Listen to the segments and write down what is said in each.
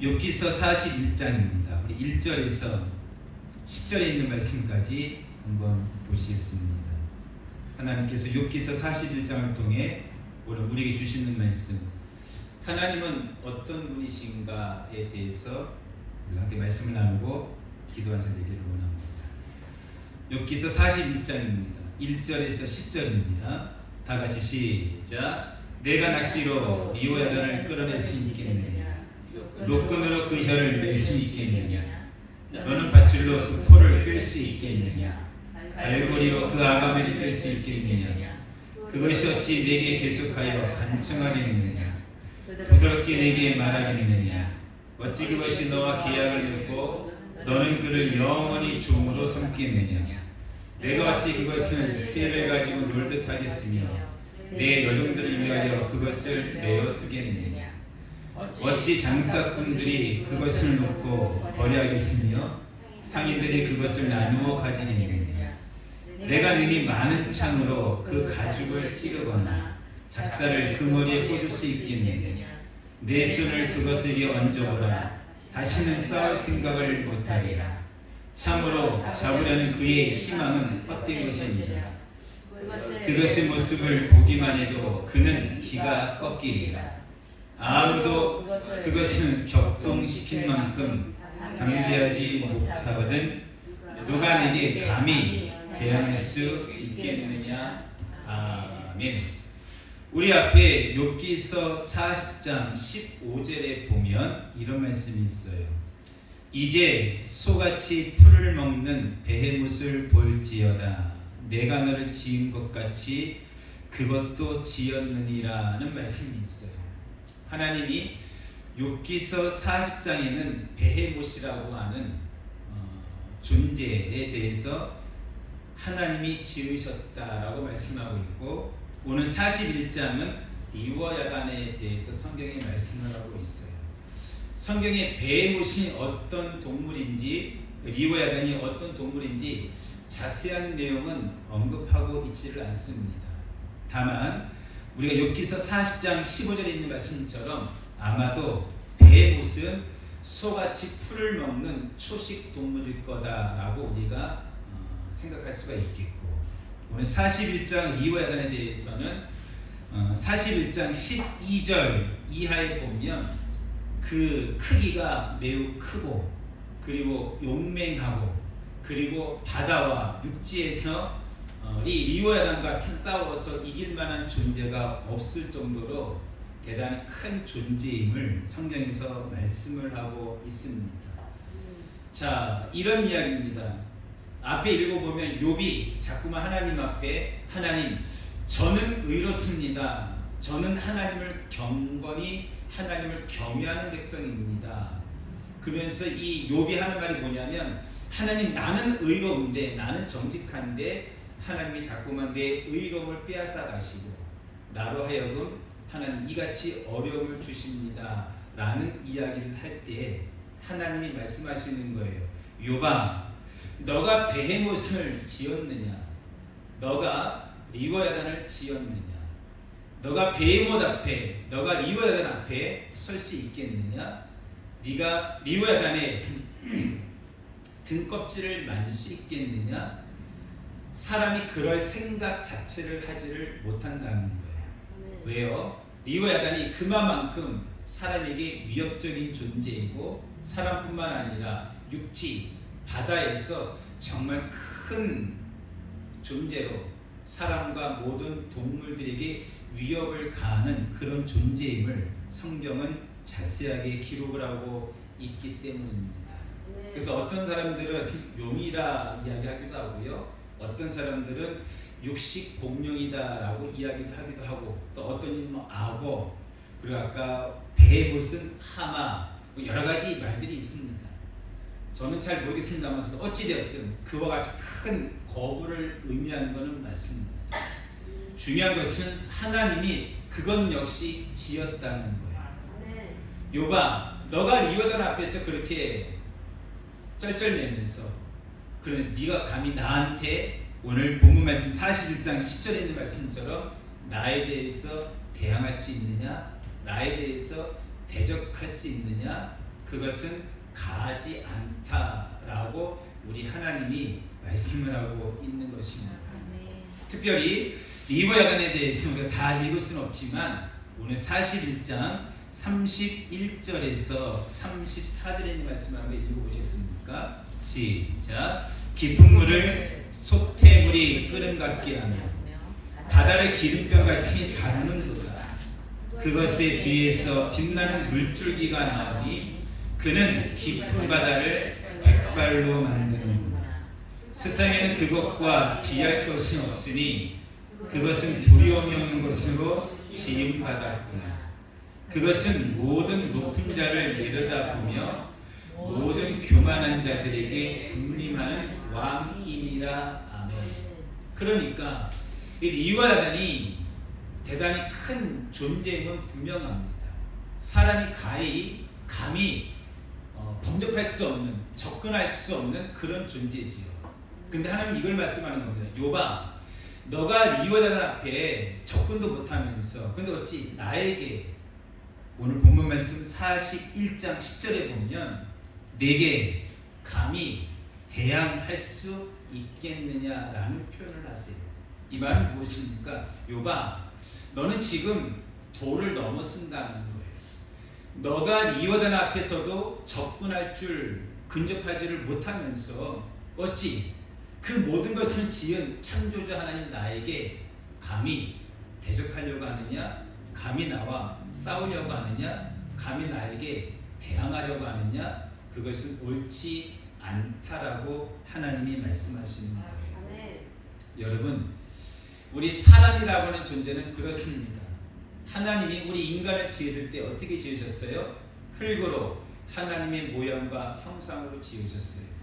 욥기서 41장입니다. 우리 1절에서 10절에 있는 말씀까지 한번 보시겠습니다. 하나님께서 욥기서 41장을 통해 오늘 우리에게 주시는 말씀, 하나님은 어떤 분이신가에 대해서 함께 말씀을 나누고 기도한 자 되기를 원합니다. 욥기서 41장입니다. 1절에서 10절입니다. 다 같이 시작. 내가 낚시로 리오야단을 끌어낼 수 있겠느냐? 노끈으로 그 혀를 맬 수 있겠느냐? 너는 밧줄로 그 코를 끌 수 있겠느냐? 갈고리로 그 아가미를 끌 수 있겠느냐? 그것이 어찌 내게 계속하여 간청하겠느냐? 부드럽게 내게 말하겠느냐? 어찌 그것이 너와 계약을 맺고 너는 그를 영원히 종으로 삼겠느냐? 내가 어찌 그것을 새를 가지고 놀듯 하겠으며 내 여종들을 위하여 그것을 내어 두겠느냐? 어찌 장사꾼들이 그것을 놓고 거래하겠으며 상인들이 그것을 나누어 가지겠느냐? 내가 능히 많은 창으로 그 가죽을 찌르거나 작사를 그 머리에 꽂을 수 있겠느냐? 내 손을 그것에게 얹어보라. 다시는 싸울 생각을 못하리라. 참으로 잡으려는 그의 희망은 헛된 것이니라. 그것의 모습을 보기만 해도 그는 기가 꺾이리라. 아무도 그것은 격동시킨 만큼 담대하지 못하거든 누가 내게 감히 대항할 수 있겠느냐. 아멘. 우리 앞에 욥기서 40장 15절에 보면 이런 말씀이 있어요. 이제 소같이 풀을 먹는 베헤못을 볼지어다. 내가 너를 지은 것 같이 그것도 지었느니라는 말씀이 있어요. 하나님이 욥기서 40장에는 베헤못이라고 하는 존재에 대해서 하나님이 지으셨다라고 말씀하고 있고, 오늘 41장은 리워야단에 대해서 성경에 말씀을 하고 있어요. 성경에 베헤못이 어떤 동물인지, 리워야단이 어떤 동물인지 자세한 내용은 언급하고 있지를 않습니다. 다만 우리가 욥기서 40장 15절에 있는 말씀처럼 아마도 베헤못은 소같이 풀을 먹는 초식 동물일 거다라고 우리가 생각할 수가 있겠고, 오늘 41장 리워야단에 대해서는 41장 12절 이하에 보면 그 크기가 매우 크고 그리고 용맹하고 그리고 바다와 육지에서 이 리워야단과 싸워서 이길 만한 존재가 없을 정도로 대단히 큰 존재임을 성경에서 말씀을 하고 있습니다. 자, 이런 이야기입니다. 앞에 읽어보면 욥이 자꾸만 하나님 앞에, 하나님, 저는 의롭습니다. 저는 하나님을 경건히 하나님을 경외하는 백성입니다. 그러면서 이 욥이 하는 말이 뭐냐면, 하나님, 나는 의로운데, 나는 정직한데 하나님이 자꾸만 내 의로움을 빼앗아 가시고 나로 하여금 하나님 이같이 어려움을 주십니다 라는 이야기를 할 때 하나님이 말씀하시는 거예요. 욥아, 너가 베헤못을 지었느냐? 너가 리워야단을 지었느냐? 너가 베헤못 앞에, 너가 리워야단 앞에 설 수 있겠느냐? 네가 리워야단의 등껍질을 만질 수 있겠느냐? 사람이 그럴 생각 자체를 하지를 못한다는 거예요. 왜요? 리워야단이 그만큼 사람에게 위협적인 존재이고, 사람뿐만 아니라 육지, 바다에서 정말 큰 존재로 사람과 모든 동물들에게 위협을 가하는 그런 존재임을 성경은 자세하게 기록을 하고 있기 때문입니다. 그래서 어떤 사람들은 용이라 이야기하기도 하고요, 어떤 사람들은 육식 공룡이다라고 이야기도 하기도 하고, 또 어떤 이는 악어, 그리고 아까 베헤못은 하마, 여러 가지 말들이 있습니다. 저는 잘 모르겠습니다만 어찌되었든 그와 같이 큰 거부를 의미하는 것은 맞습니다. 중요한 것은 하나님이 그것 역시 지었다는 거예요. 욥아, 너가 리워야단 앞에서 그렇게 쩔쩔매면서, 그래 네가 감히 나한테 오늘 본문 말씀 41장 10절에 있는 말씀처럼 나에 대해서 대항할 수 있느냐? 나에 대해서 대적할 수 있느냐? 그것은 가하지 않다라고 우리 하나님이 말씀을 하고 있는 것입니다. 특별히 리브야단에 대해서 우리가 다 읽을 수는 없지만 오늘 41장 31절에서 34절에 있는 말씀을 한번 읽어보시겠습니까? 시작. 깊은 물을 솥태물이 끓음 같게 하며 바다를 기름병같이 다루는도다. 그것의 뒤에서 빛나는 물줄기가 나오니 그는 깊은 바다를 백발로 만드는구나. 세상에는 그것과 비할 것이 없으니 그것은 두려움이 없는 것으로 지음받았구나. 그것은 모든 높은 자를 내려다보며 모든 교만한 자들에게 군림하는 왕이니라. 아멘. 그러니까 이 리브야단이 대단히 큰 존재임은 분명합니다. 사람이 감히 범접할 수 없는, 접근할 수 없는 그런 존재지요. 근데 하나님 이걸 말씀하는 겁니다. 욥아, 너가 리브야단 앞에 접근도 못하면서 근데 어찌 나에게, 오늘 본문 말씀 41장 10절에 보면 내게 감히 대항할 수 있겠느냐라는 표현을 하세요. 이 말은 무엇입니까? 욥아, 너는 지금 도를 넘어선다는 거예요. 너가 리브야단 앞에서도 접근할 줄, 근접하지를 못하면서 어찌 그 모든 것을 지은 창조주 하나님 나에게 감히 대적하려고 하느냐? 감히 나와 싸우려고 하느냐? 감히 나에게 대항하려고 하느냐? 그것은 옳지 않다라고 하나님이 말씀하시는 거예요. 네. 여러분, 우리 사람이라고 하는 존재는 그렇습니다. 하나님이 우리 인간을 지으실 때 어떻게 지으셨어요? 흙으로 하나님의 모양과 형상으로 지으셨어요.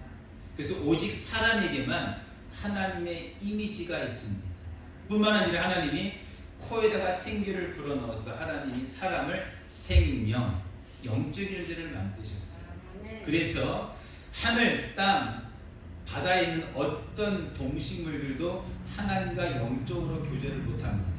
그래서 오직 사람에게만 하나님의 이미지가 있습니다. 뿐만 아니라 하나님이 코에다가 생기를 불어넣어서 하나님이 사람을 생명, 영적인 존재를 만드셨어요. 그래서 하늘, 땅, 바다에 있는 어떤 동식물들도 하나님과 영적으로 교제를 못합니다.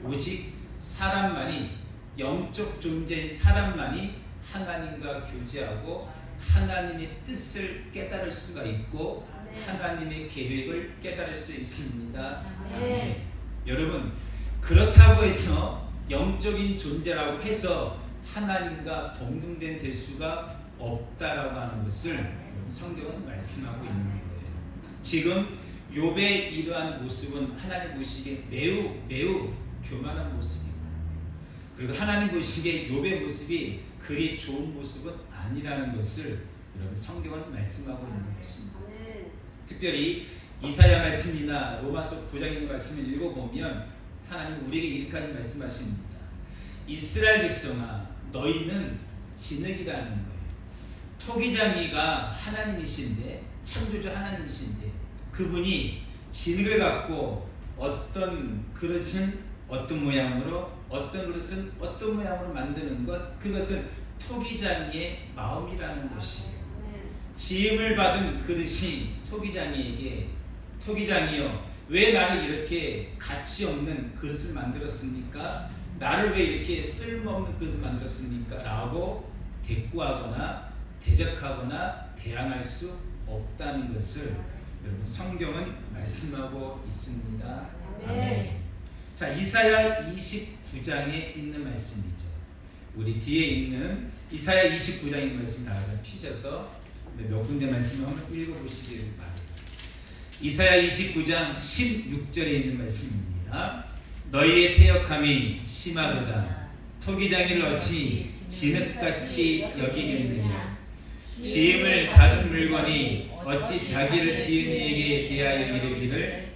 오직 사람만이, 영적 존재인 사람만이 하나님과 교제하고 하나님의 뜻을 깨달을 수가 있고 하나님의 계획을 깨달을 수 있습니다. 아멘. 여러분, 그렇다고 해서 영적인 존재라고 해서 하나님과 동등된 될 수가 없다라고 하는 것을 성경은 말씀하고 있는 거예요. 지금 욥의 이러한 모습은 하나님 보시기에 매우 교만한 모습입니다. 그리고 하나님 보시기에 욥의 모습이 그리 좋은 모습은 아니라는 것을 여러분 성경은 말씀하고 있는 것입니다. 특별히 이사야 말씀이나 로마서 9장에 있는 말씀을 읽어보면 하나님 우리에게 이렇게 말씀하십니다. 이스라엘 백성아, 너희는 진흙이라는 거예요. 토기장이가 하나님이신데, 창조주 하나님이신데 그분이 진흙을 갖고 어떤 그릇은 어떤 모양으로, 어떤 그릇은 어떤 모양으로 만드는 것, 그것은 토기장이의 마음이라는 것이에요. 지음을 받은 그릇이 토기장이에게, 토기장이여 왜 나를 이렇게 가치 없는 그릇을 만들었습니까? 나를 왜 이렇게 쓸모없는 그릇을 만들었습니까? 라고 대꾸하거나 대적하거나 대항할 수 없다는 것을 여러분 성경은 말씀하고 있습니다. 아멘. 자, 이사야 29장에 있는 말씀이죠. 우리 뒤에 있는 이사야 29장의 말씀 다 같이 펴셔서 몇 군데 말씀을 한번 읽어보시기를 바랍니다. 이사야 29장 16절에 있는 말씀입니다. 너희의 패역함이 심하도다. 토기장이를 어찌 진흙같이 여기겠느냐. 지음을 받은 물건이 어찌 자기를 지은 이에게 대하여 이르기를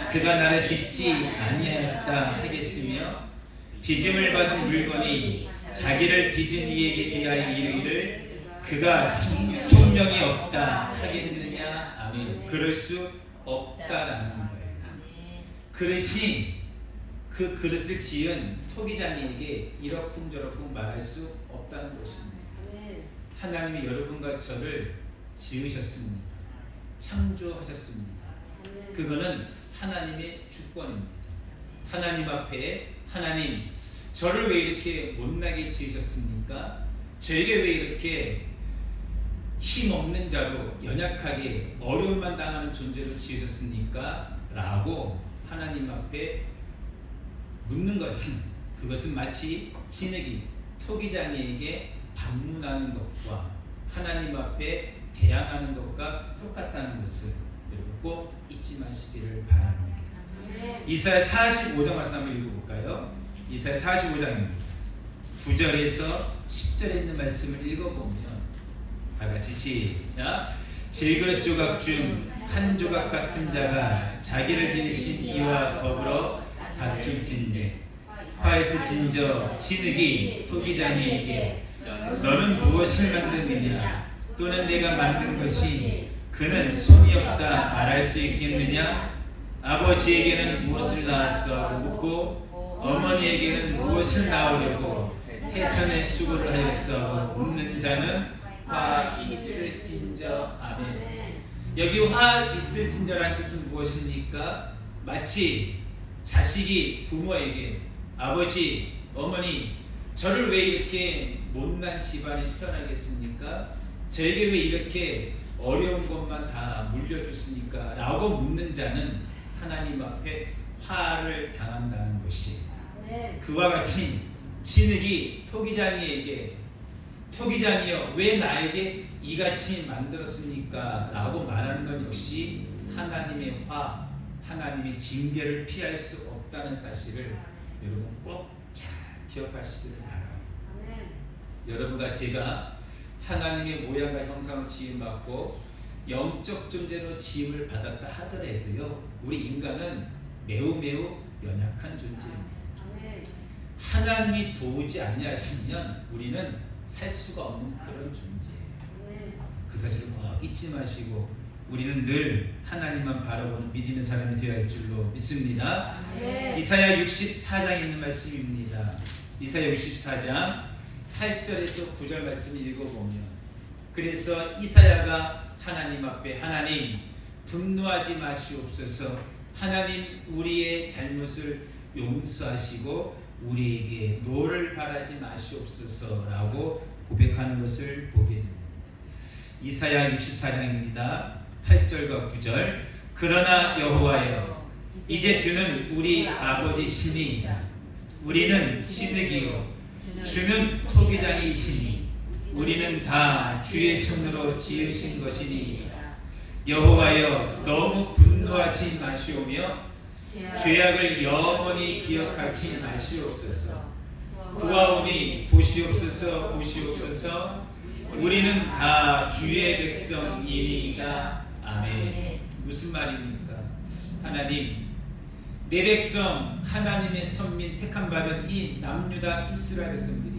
그가 나를 짓지 아니하였다 하겠으며, 빚음을 받은 물건이 자기를 빚은 이에게 대하여 이르기를 그가 총명이 없다 하겠느냐. 아멘. 그럴 수 없다라는 거예요. 그릇이, 그 그릇을 지은 토기장이에게 이러쿵저러쿵 말할 수 없다는 것입니다. 하나님이 여러분과 저를 지으셨습니다. 창조하셨습니다. 그거는 하나님의 주권입니다. 하나님 앞에, 하나님 저를 왜 이렇게 못나게 지으셨습니까? 저에게 왜 이렇게 힘없는 자로 연약하게 어려움만 당하는 존재로 지으셨습니까? 라고 하나님 앞에 묻는 그것은 마치 진흙이 토기장이에게 반문하는 것과 하나님 앞에 대항하는 것과 똑같다는 것을 여러분 꼭 잊지 마시기를 바랍니다. 이사야 45장 말씀 한번 읽어볼까요? 이사야 45장 9절에서 10절에 있는 말씀을 읽어보면 다 같이 시작. 질그릇 조각 중 한 조각 같은 자가 자기를 지으신 이와 더불어 다툴진대 화에서 진저 진흙이 토기장이에게 너는 무엇을 만드느냐 또는 내가 만든 것이 그는 손이 없다 말할 수 있겠느냐. 아버지에게는 무엇을 낳았어 하고 묻고 어머니에게는 무엇을 낳으려고 해선의 수고를 하였어 하고 묻는 자는 화 있을진저. 아멘. 여기 화 있을진저라는 뜻은 무엇입니까? 마치 자식이 부모에게 아버지, 어머니, 저를 왜 이렇게 못난 집안에 태어나겠습니까? 저에게 왜 이렇게 어려운 것만 다 물려주십니까? 라고 묻는 자는 하나님 앞에 화를 당한다는 것이 그와 같이 진흙이 토기장이에게 토기장이여 왜 나에게 이같이 만들었습니까? 라고 말하는 건 역시 하나님의 화, 하나님의 징계를 피할 수 없다는 사실을 여러분 꼭 잘 기억하시기를 바랍니다. 여러분과 제가 하나님의 모양과 형상으로 지음받고 영적 존재로 지음을 받았다 하더라도요, 우리 인간은 매우 연약한 존재입니다. 하나님이 도우지 아니하시면 우리는 살 수가 없는 그런 존재예요. 그 사실을 꼭 잊지 마시고 우리는 늘 하나님만 바라보는 믿음의 사람이 되어야 할 줄로 믿습니다. 이사야 64장에 있는 말씀입니다. 이사야 64장 8절에서 9절 말씀을 읽어보면 그래서 이사야가 하나님 앞에 하나님 분노하지 마시옵소서. 하나님 우리의 잘못을 용서하시고 우리에게 노를 바라지 마시옵소서라고 고백하는 것을 보게 됩니다. 이사야 64장입니다. 8절과 9절. 그러나 여호와여 이제 주는 우리 아버지시니이다. 우리는 진흙이요 주는 토기장이시니 우리는 다 주의 손으로 지으신 것이니 여호와여 너무 분노하지 마시오며 죄악을 영원히 기억하지 마시옵소서. 구하오니 보시옵소서 보시옵소서. 우리는 다 주의 백성이니이다. 아멘. 무슨 말입니까? 하나님 내 백성 하나님의 선민 택함받은 이 남유다 이스라엘 백성들이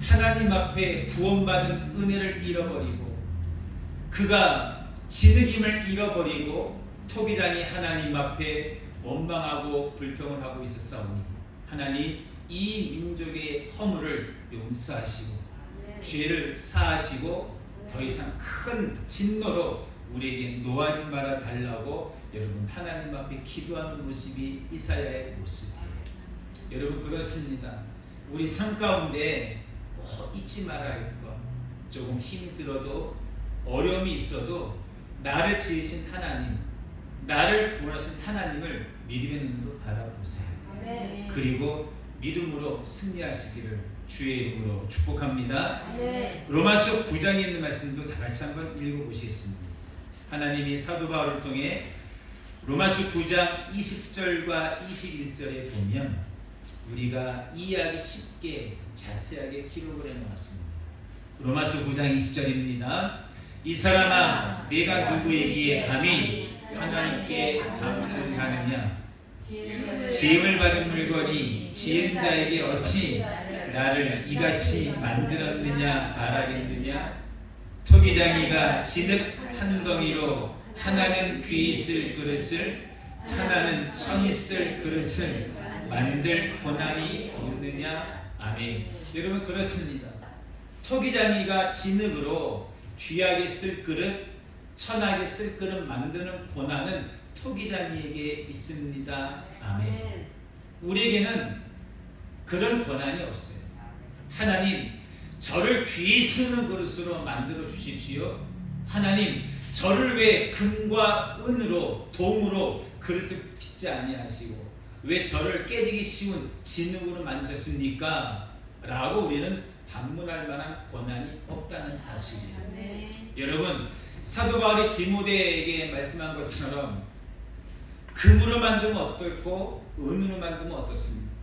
하나님 앞에 구원받은 은혜를 잃어버리고 그가 진흙임을 잃어버리고 토기장이 하나님 앞에 원망하고 불평을 하고 있었사오니 하나님 이 민족의 허물을 용서하시고 죄를 사하시고 더 이상 큰 진노로 우리에게 놓아지 말아 달라고 여러분 하나님 앞에 기도하는 모습이 이사야의 모습이에요. 여러분 그렇습니다. 우리 삶 가운데 꼭 잊지 말아야 할 것, 조금 힘이 들어도 어려움이 있어도 나를 지으신 하나님, 나를 구원하신 하나님을 믿음의 눈으로 바라보세요. 그리고 믿음으로 승리하시기를 주의 이름으로 축복합니다. 로마서 9장에 있는 말씀도 다 같이 한번 읽어보시겠습니다. 하나님이 사도 바울을 통해 로마서 9장 20절과 21절에 보면 우리가 이해하기 쉽게 자세하게 기록을 해놓았습니다. 로마서 9장 20절입니다. 이 사람아 내가 누구에게 감히 하나님께 반문하느냐. 지음을 받은 물건이 지은 자에게 어찌 나를 이같이 만들었느냐 말하겠느냐. 토기장이가 진흙 한 덩이로 하나는 귀 있을 그릇을 하나는 천 있을 그릇을 만들 권한이 없느냐. 아멘. 여러분 그렇습니다. 토기장이가 진흙으로 귀하게 쓸 그릇, 천하게 쓸 그릇 만드는 권한은 토기장이에게 있습니다. 아멘. 우리에게는 그런 권한이 없어요. 하나님 저를 귀 쓰는 그릇으로 만들어 주십시오. 하나님, 저를 왜 금과 은으로 동으로 그릇을 빚지 아니하시고 왜 저를 깨지기 쉬운 진흙으로 만드셨습니까? 라고 우리는 반문할 만한 권한이 없다는 사실이에요. 여러분, 사도 바울이 디모데에게 말씀한 것처럼 금으로 만들면 어떻고 은으로 만들면 어떻습니까?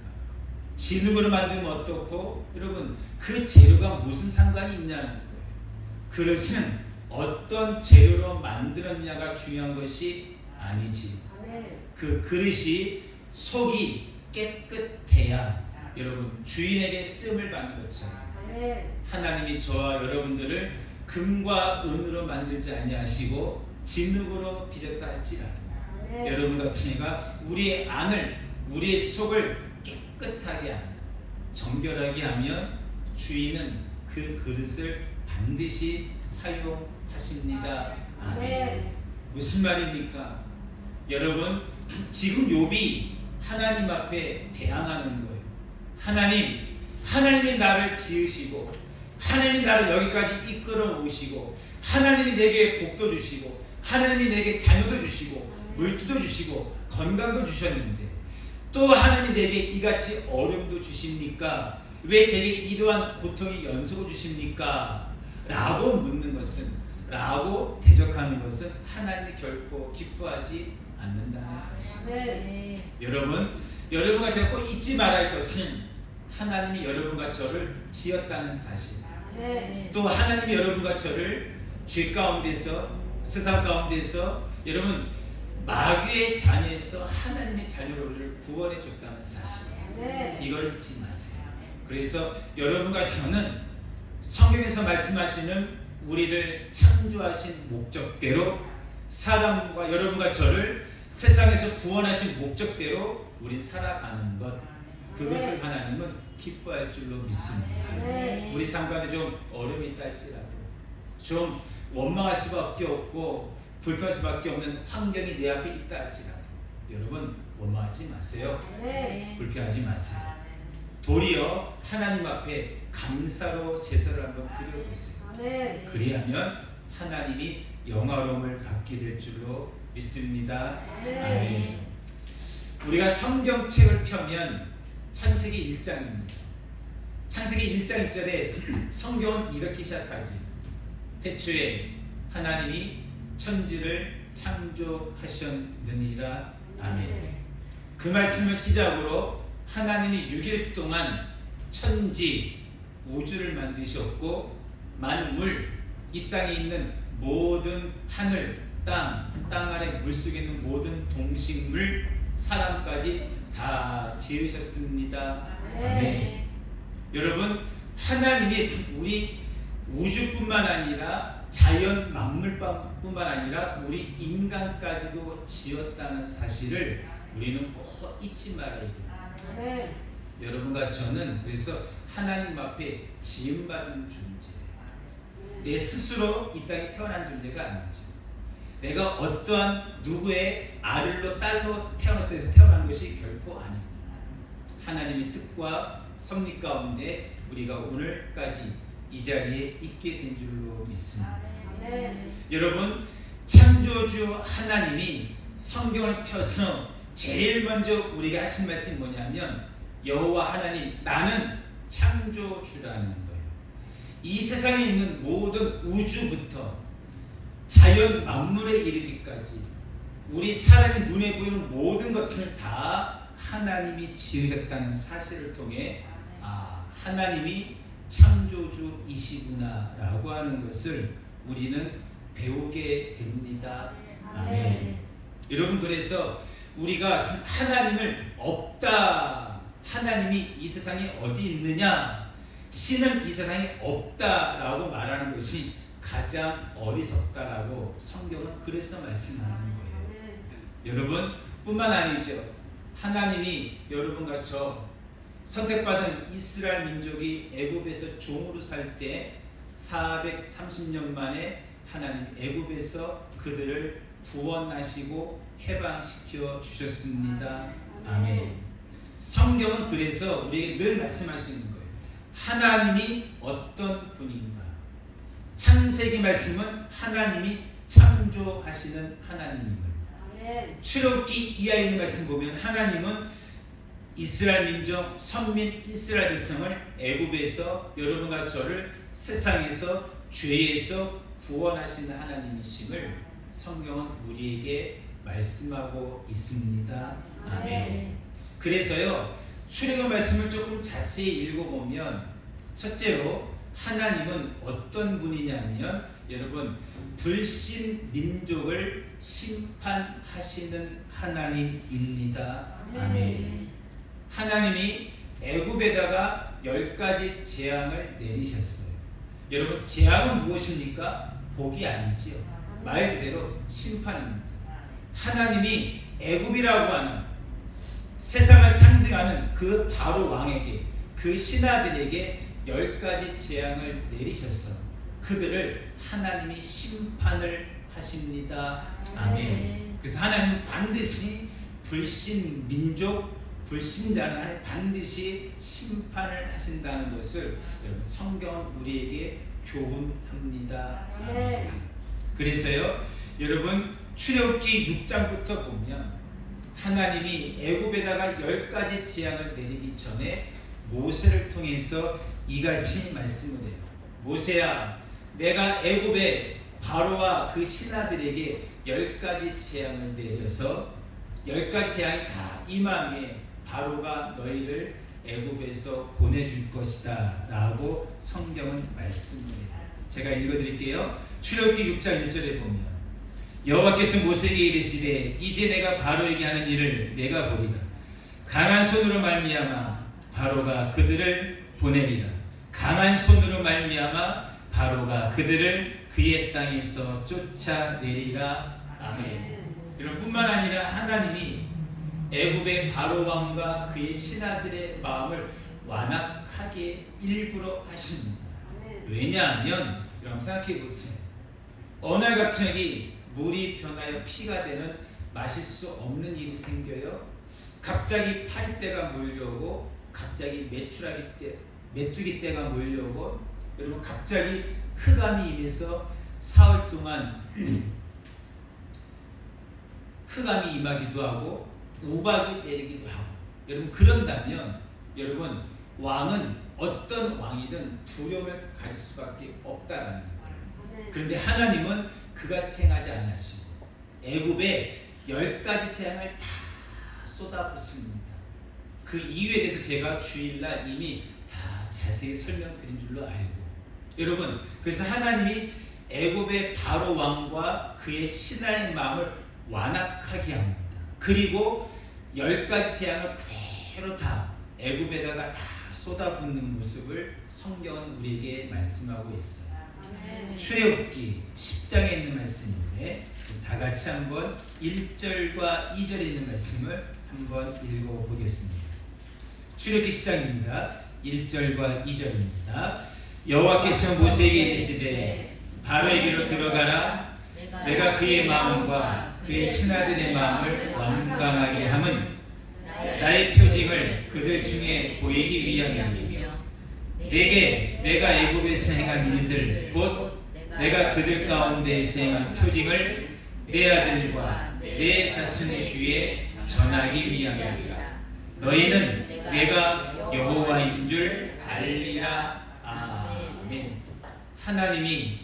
진흙으로 만들면 어떻고, 여러분, 그 재료가 무슨 상관이 있냐는 거예요. 그릇은 어떤 재료로 만들었냐가 중요한 것이 아니지. 그 그릇이 속이 깨끗해야 여러분 주인에게 쓰임을 받는 것처럼 하나님이 저와 여러분들을 금과 은으로 만들지 아니하시고 진흙으로 빚었다 할지라도 여러분과 제가 우리의 안을, 우리의 속을 깨끗하게 하면, 정결하게 하면 주인은 그 그릇을 반드시 사용하십니다. 아멘. 무슨 말입니까? 여러분, 지금 욥이 하나님 앞에 대항하는 거예요. 하나님이 나를 지으시고 하나님이 나를 여기까지 이끌어 오시고 하나님이 내게 복도 주시고 하나님이 내게 자녀도 주시고 물질도 주시고 건강도 주셨는데 또 하나님이 내게 이같이 어려움도 주십니까? 왜 제게 이러한 고통이 연속을 주십니까? 라고 묻는 것은, 라고 대적하는 것은 하나님이 결코 기뻐하지 않는다는 사실. 여러분과 제가 꼭 잊지 말아야 할 것은 하나님이 여러분과 저를 지었다는 사실. 또 하나님이 여러분과 저를 죄 가운데서, 세상 가운데서, 여러분 마귀의 자녀에서 하나님의 자녀를 구원해 줬다는 사실. 이걸 잊지 마세요. 그래서 여러분과 저는 성경에서 말씀하시는 우리를 창조하신 목적대로, 사람과 여러분과 저를 세상에서 구원하신 목적대로 우리 살아가는 것, 그것을 하나님은 기뻐할 줄로 믿습니다. 우리 삶 가운데 좀 어려움이 있다 할지라도, 좀 원망할 수밖에 없고 불평할 수밖에 없는 환경이 내 앞에 있다 할지라도 여러분 원망하지 마세요. 불평하지 마세요. 도리어 하나님 앞에 감사로 제사를 한번 드려보세요. 그리하면 하나님이 영화로움을 받게 될 줄로 믿습니다. 아멘. 우리가 성경책을 펴면 창세기 1장입니다. 창세기 1장 1절에 성경은 이렇게 시작하지. 태초에 하나님이 천지를 창조하셨느니라. 아멘. 그 말씀을 시작으로 하나님이 6일 동안 천지, 우주를 만드셨고 만물, 이 땅에 있는 모든 하늘, 땅 아래 물속에 있는 모든 동식물, 사람까지 다 지으셨습니다. 아멘. 여러분, 하나님이 우리 우주뿐만 아니라 자연 만물뿐만 아니라 우리 인간까지도 지었다는 사실을 우리는 꼭 잊지 말아야 됩니다. 여러분과 저는 그래서 하나님 앞에 지음받은 존재예요. 내 스스로 이 땅에 태어난 존재가 아니죠. 내가 어떠한 누구의 아들로 딸로 태어난 것이 결코 아닙니다. 하나님의 뜻과 섭리 가운데 우리가 오늘까지 이 자리에 있게 된 줄로 믿습니다. 여러분, 창조주 하나님이 성경을 펴서 제일 먼저 우리에게 하신 말씀이 뭐냐면 여호와 하나님, 나는 창조주라는 거예요. 이 세상에 있는 모든 우주부터 자연 만물에 이르기까지 우리 사람이 눈에 보이는 모든 것들을 다 하나님이 지으셨다는 사실을 통해 하나님이 창조주이시구나 라고 하는 것을 우리는 배우게 됩니다. 아멘. 여러분, 그래서 우리가 하나님을 없다, 하나님이 이 세상에 어디 있느냐, 신은 이 세상에 없다라고 말하는 것이 가장 어리석다라고 성경은 그래서 말씀하는 거예요. 여러분 뿐만 아니죠. 하나님이 여러분과 저 선택받은 이스라엘 민족이 애굽에서 종으로 살 때 430년 만에 하나님 애굽에서 그들을 구원하시고 해방시켜 주셨습니다. 아멘. 성경은 그래서 우리에게 늘 말씀하시는 거예요. 하나님이 어떤 분인가? 창세기 말씀은 하나님이 창조하시는 하나님임을, 출애굽기 이하에 있는 말씀 보면 하나님은 이스라엘 민족, 선민 이스라엘 백성을 애굽에서 여러분과 저를 세상에서 죄에서 구원하시는 하나님이심을 성경은 우리에게 말씀하고 있습니다. 아멘. 그래서요, 출애굽 말씀을 조금 자세히 읽어보면 첫째로 하나님은 어떤 분이냐면 여러분, 불신 민족을 심판하시는 하나님입니다. 아멘. 하나님이 애굽에다가 10가지 재앙을 내리셨어요. 여러분, 재앙은 무엇입니까? 복이 아니지요. 말 그대로 심판입니다. 하나님이 애굽이라고 하는 세상을 상징하는 그 바로 왕에게, 그 신하들에게 10가지 재앙을 내리셔서 그들을 하나님이 심판을 하십니다. 아멘. 그래서 하나님은 반드시 불신 민족, 불신자는 반드시 심판을 하신다는 것을 여러분, 성경은 우리에게 교훈합니다. 아멘. 그래서요, 여러분, 출애굽기 6장부터 보면 하나님이 애굽에다가 10가지 재앙을 내리기 전에 모세를 통해서 이같이 말씀을 해요. 모세야, 내가 애굽의 바로와 그 신하들에게 10가지 재앙을 내려서 10가지 재앙이 다 임함에 바로가 너희를 애굽에서 보내줄 것이다 라고 성경은 말씀을 해요. 제가 읽어드릴게요. 출애굽기 6장 1절에 보면 여호와께서 모세에게 이르시되 이제 내가 바로에게 하는 일을 내가 보리라. 강한 손으로 말미암아 바로가 그들을 보내리라. 강한 손으로 말미암아 바로가 그들을 그의 땅에서 쫓아내리라. 아멘. 이런 뿐만 아니라 하나님이 애굽의 바로 왕과 그의 신하들의 마음을 완악하게 일부러 하십니다. 왜냐하면 여러분 생각해 보세요. 어느 날 갑자기 물이 변하여 피가 되는 마실 수 없는 일이 생겨요. 갑자기 파리떼가 몰려오고 갑자기 메뚜기 떼가 몰려오고 여러분 갑자기 흑암이 임해서 사흘 동안 흑암이 임하기도 하고 우박이 내리기도 하고 여러분 그런다면 여러분 왕은 어떤 왕이든 두려움을 가질 수밖에 없다라는 거예요. 그런데 하나님은 그같이 행하지 아니하시고 애굽에 10가지 재앙을 다 쏟아붓습니다. 그 이유에 대해서 제가 주일날 이미 다 자세히 설명드린 줄로 알고 여러분 그래서 하나님이 애굽의 바로 왕과 그의 신하의 마음을 완악하게 합니다. 그리고 10가지 재앙을 그대로 다 애굽에다가 다 쏟아붓는 모습을 성경은 우리에게 말씀하고 있어요. 출애굽기 10장에 있는 말씀인데 다 같이 한번 1절과 2절에 있는 말씀을 한번 읽어보겠습니다. 출애굽기 10장입니다. 1절과 2절입니다. 여호와께서 모세에게 이르시되 바로에게로 들어가라. 내가 그의 마음과 그의 신하들의 마음을 완강하게 함은 나의 표징을 그들 중에 보이기 위함이며 내게 내가 애굽에서 행한 일들 곧 내가 그들 가운데에서 행한 표징을 내 아들과 내 자손의 귀에 전하기 위함이라. 너희는 내가 여호와인 줄 알리라. 아멘. 하나님이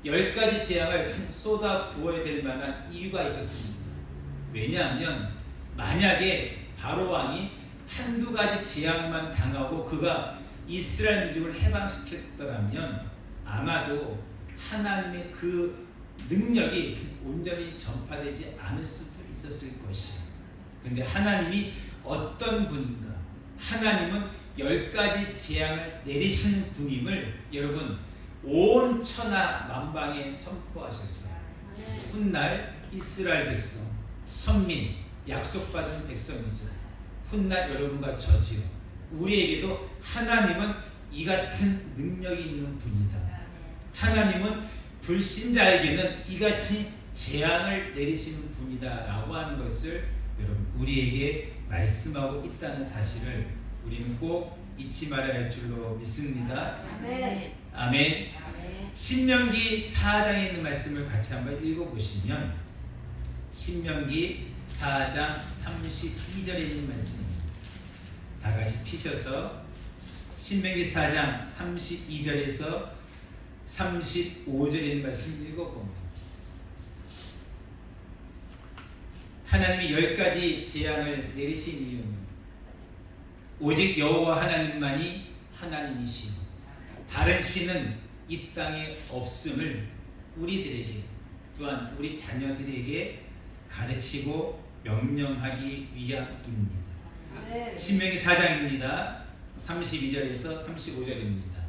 10가지 재앙을 쏟아 부어야 될 만한 이유가 있었습니다. 왜냐하면 만약에 바로 왕이 한두 가지 재앙만 당하고 그가 이스라엘 민족을 해방시켰더라면 아마도 하나님의 그 능력이 온전히 전파되지 않을 수도 있었을 것이에요. 그런데 하나님이 어떤 분인가? 하나님은 10가지 재앙을 내리시는 분임을 여러분 온 천하 만방에 선포하셨어요. 그래서 훗날 이스라엘 백성, 선민, 약속받은 백성이죠. 훗날 여러분과 저지요. 우리에게도 하나님은 이 같은 능력이 있는 분이다. 하나님은 불신자에게는 이같이 재앙을 내리시는 분이다 라고 하는 것을 여러분 우리에게 말씀하고 있다는 사실을 우리는 꼭 잊지 말아야 할 줄로 믿습니다. 아멘. 아멘. 신명기 4장에 있는 말씀을 같이 한번 읽어보시면 신명기 4장 32절에 있는 말씀입니다. 다 같이 피셔서 신명기 4장 32절에서 35절에 있는 말씀 읽어봅니다. 하나님이 10가지 재앙을 내리신 이유는 오직 여호와 하나님만이 하나님이시오. 다른 신은 이 땅에 없음을 우리들에게 또한 우리 자녀들에게 가르치고 명령하기 위함입니다. 신명기 4장입니다. 32절에서 35절입니다.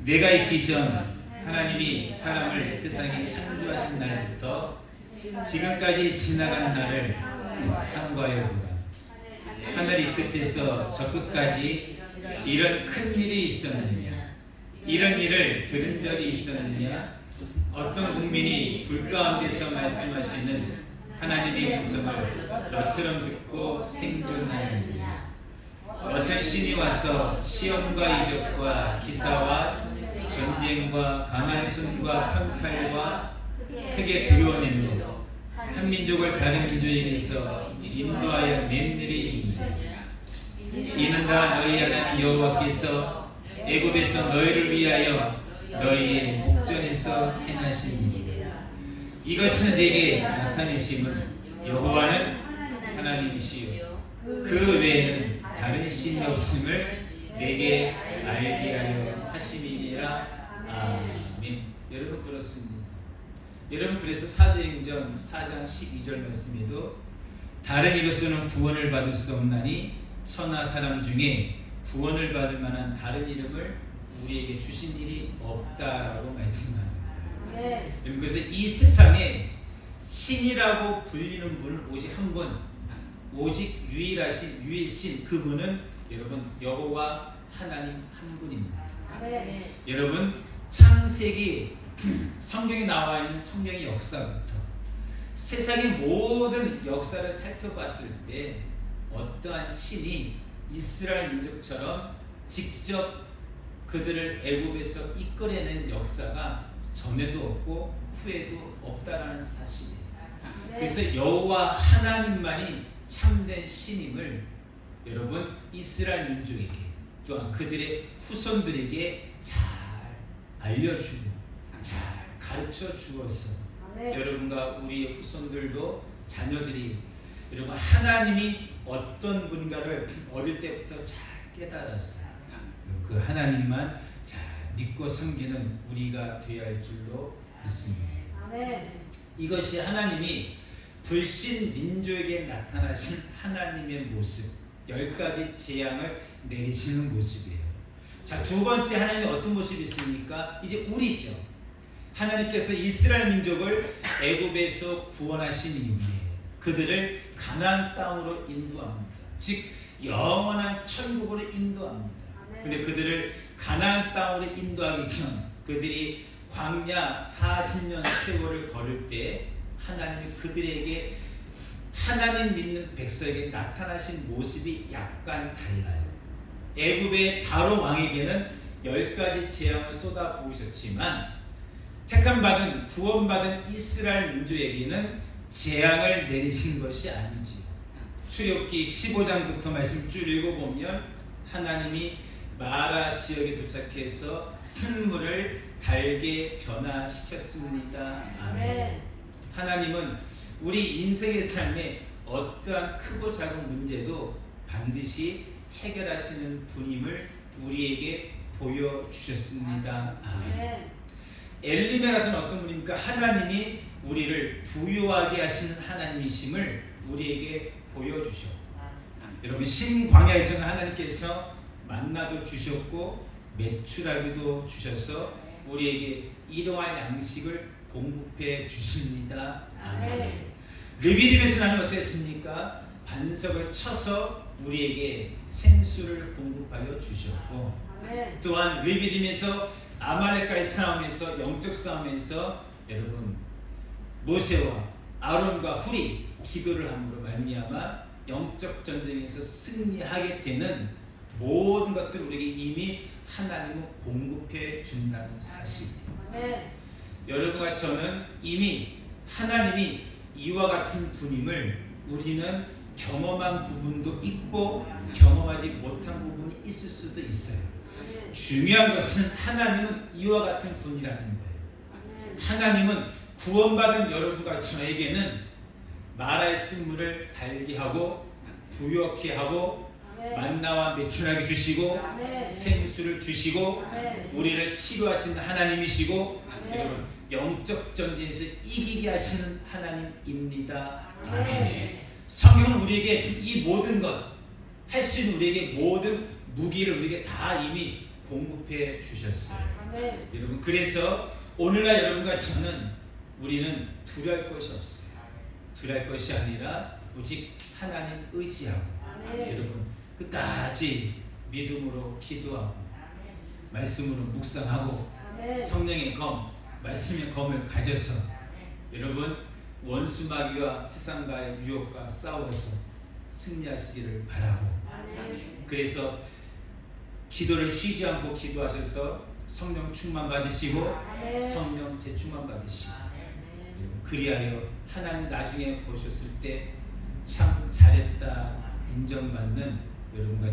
내가 있기 전 하나님이 사람을 세상에 창조하신 날부터 지금까지 지나간 날을 상고하여 보라. 하늘이 끝에서 저 끝까지 이런 큰 일이 있었느냐? 이런 일을 들은 적이 있었느냐? 어떤 국민이 불 가운데서 말씀하시는 하나님의 음성을 너처럼 듣고 생존하느냐? 어떤 신이 와서 시험과 이적과 기사와 전쟁과 강한 손과 편팔과 크게 두려워내며 한 민족을 다른 민족에게서 인도하여 낸 일이 있느냐? 이는 다 너희 하나님 여호와께서 애굽에서 너희를 위하여 너희의 목전에서 행하신 일이라. 이것은 내게 나타내심은 여호와는 하나님이시요 그 외에는 다른 신이 없음을 내게 알게 하려 하심이니라. 아멘. 여러분 들었습니다. 여러분 그래서 사도행전 4장 12절 말씀에도 다른 이로서는 구원을 받을 수 없나니 천하 사람 중에 구원을 받을 만한 다른 이름을 우리에게 주신 일이 없다라고 말씀합니다. 여러분 그래서 이 세상에 신이라고 불리는 분은 오직 한 분, 오직 유일하신 유일신 그분은 여러분 여호와 하나님 한 분입니다. 여러분 창세기 성경에 나와 있는 성경의 역사부터 세상의 모든 역사를 살펴봤을 때 어떠한 신이 이스라엘 민족처럼 직접 그들을 애굽에서 이끌어내는 역사가 전에도 없고 후에도 없다라는 사실이에요. 그래서 여호와 하나님만이 참된 신임을 여러분 이스라엘 민족에게 또한 그들의 후손들에게 잘 알려주고 잘 가르쳐 주어서 여러분과 우리의 후손들도 자녀들이 여러분 하나님이 어떤 분가를 어릴 때부터 잘 깨달았어요. 그 하나님만 잘 믿고 섬기는 우리가 되어야 할 줄로 믿습니다. 이것이 하나님이 불신 민족에게 나타나신 하나님의 모습 10가지 재앙을 내리시는 모습이에요. 자, 두 번째 하나님이 어떤 모습이 있습니까? 이제 우리죠. 하나님께서 이스라엘 민족을 애굽에서 구원하신 이유예요. 그들을 가나안 땅으로 인도합니다. 즉 영원한 천국으로 인도합니다. 근데 그들을 가나안 땅으로 인도하기 전 그들이 광야 40년 세월을 걸을 때 하나님이 그들에게 하나님 믿는 백성에게 나타나신 모습이 약간 달라요. 애굽의 바로 왕에게는 10가지 재앙을 쏟아 부으셨지만 택함 받은 구원받은 이스라엘 민족에게는 재앙을 내리신 것이 아니지. 출애굽기 15장부터 말씀 쭉 읽어보면 하나님이 마라 지역에 도착해서 쓴물을 달게 변화시켰습니다. 아멘. 하나님은 우리 인생의 삶에 어떠한 크고 작은 문제도 반드시 해결하시는 분임을 우리에게 보여주셨습니다. 아멘. 엘리메라서는 어떤 분입니까? 하나님이 우리를 부유하게 하시는 하나님이심을 우리에게 보여주셨고 여러분 신광야에서는 하나님께서 만나도 주셨고 메추라기도 주셔서 우리에게 일용할 양식을 공급해 주십니다. 아멘. 레위기에서 하나님 어떻게 했습니까? 반석을 쳐서 우리에게 생수를 공급하여 주셨고 아멘. 또한 레위기에서 아말렉과의 싸움에서 영적 싸움에서 여러분 모세와 아론과 훌이 기도를 함으로 말미암아 영적 전쟁에서 승리하게 되는 모든 것들 우리에게 이미 하나님은 공급해 준다는 사실. 여러분과 저는 이미 하나님이 이와 같은 분임을 우리는 경험한 부분도 있고 경험하지 못한 부분이 있을 수도 있어요. 중요한 것은 하나님은 이와 같은 분이라는 거예요. 하나님은 구원받은 여러분과 저에게는 마라의 쓴물을 달게 하고 부욕케 하고 만나와 매출하게 주시고 생수를 주시고 우리를 치료하시는 하나님이시고 여러분 영적 전쟁에서 이기게 하시는 하나님입니다. 아멘. 성경은 우리에게 이 모든 것 할 수 있는 우리에게 모든 무기를 우리에게 다 이미 공급해 주셨어요. 여러분 그래서 오늘날 여러분과 저는 우리는 두려울 것이 없어요. 두려울 것이 아니라 오직 하나님 의지하고 여러분 끝까지 믿음으로 기도하고 말씀으로 묵상하고 성령의 검, 말씀의 검을 가져서 여러분 원수 마귀와 세상과의 유혹과 싸워서 승리하시기를 바라고 그래서 기도를 쉬지 않고 기도하셔서 성령 충만 받으시고 성령 재충만 받으시고 그리하여 하나님 나중에 보셨을 때 참 잘했다 인정받는 여러분과